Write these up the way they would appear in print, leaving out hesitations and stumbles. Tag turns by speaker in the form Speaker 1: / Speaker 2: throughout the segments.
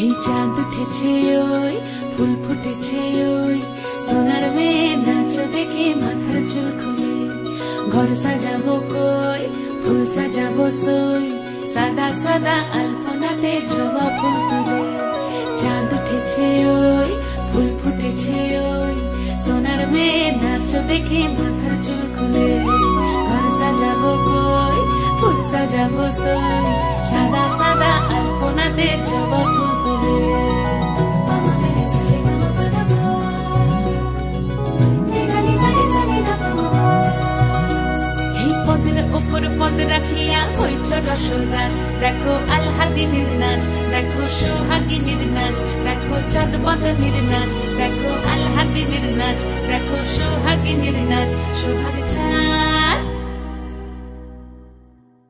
Speaker 1: এই চাঁদ উঠেছে ওই ফুল ফুটেছে ওই সোনার মেয়ে নাচ দেখে মাথার চুল খুলে ঘর সাজাবো কই ফুল সাজাবো সই সাদা সাদা আলপনাতে জবা ফুল তুলে চাঁদ উঠেছে ওই ফুল ফুটেছে ওই সোনার মেয়ে নাচ দেখে মাথার চুল খুলে ঘর সাজাবো কই ফুল সাজাবো সই সাদা সাদা আলপনাতে জবা ফুল তুলে এই পদের উপর পদ রাখিয়া হইছ রসরাজ দেখো আলহাদিনের নাচ দেখো সোহাগিনীর নাচ দেখো চাঁদ বদনের নাচ দেখো আলহাদিনের নাচ দেখো সোহাগিনীর নাচ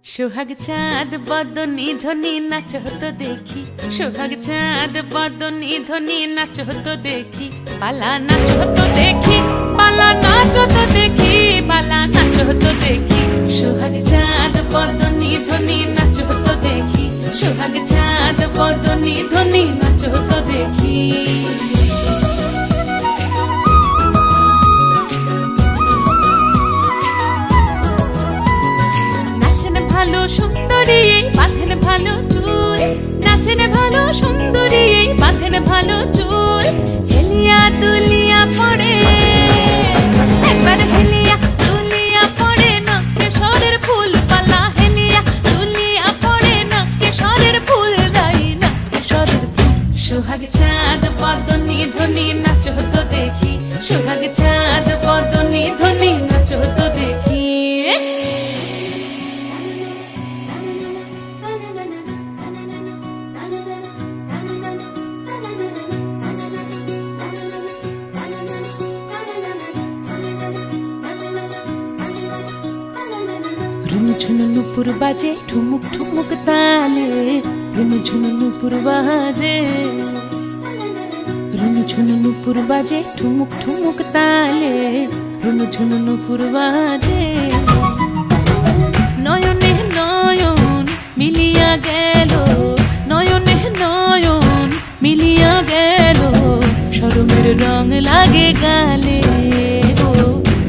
Speaker 1: সোহাগ চাঁদ বদনী ধ্বনি নাচ হতো দেখি সোহাগ চাঁদ বদনী ধ্বনি নাচ হতো দেখি পালা নাচ হতো দেখি পালা নাচ হতো দেখি পালা নাচ হতো দেখি সোহাগ চাঁদ বদনী ধ্বনি নাচ হতো দেখি সোহাগ চাঁদ বদনী ধ্বনি নাচ হতো দেখি ভালো সুন্দরী বাঁধেন ভালো চুল নাচেন ভালো সুন্দরী বাঁধেন ভালো চুল হেলিয়া দুলিয়া পড়ে একবার হেলিয়া দুলিয়া পড়ে নকে সরের ফুল পালা হেলিয়া দুলিয়া পড়ে নকে সরের ফুল দাই নকে সরের ফুল সোহাগ চাঁদ বদনী ধ্বনি নাচ হতো দেখি সোহাগ চাঁদ বদনী ধ্বনি নাচ হতো দেখি ঝুনু নুপুর বাজে ঠুমুক ঠুমুক তালে রুনু ঝুনু নুপুর বাজে রুনু ঝুনু নুপুর বাজে ঠুমুক ঠুমুক তালে রুনু ঝুনু নুপুর বাজে নয়নে নয়ন মিলিয়া গেল নয়নে নয়ন মিলিয়া গেল শরমের রং লাগে গালে ও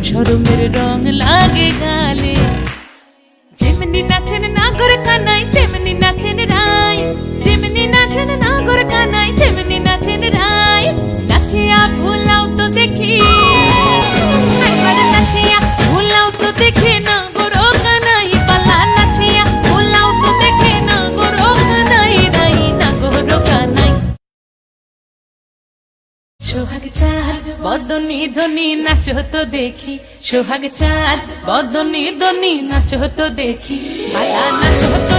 Speaker 1: শরমের রং লাগে গালে যেমনি নাচেন নাগর কানাই তেমনি নাচেন রাই যেমনি নাচেন নাগর কানাই তেমনি নাচেন রাই নাচিয়া ভুলাও তো দেখি একবার নাচিয়া ভুলাও তো দেখি নাগর কানাই পালা নাচিয়া ভুলাও তো দেখি নাগর কানাই রাই নাগর কানাই সোহাগ চাঁদ বদনী ধ্বনি নাচ হতো দেখি সোহাগ চাঁদ বদনী ধ্বনি নাচ হতো দেখি পালা নাচ হতো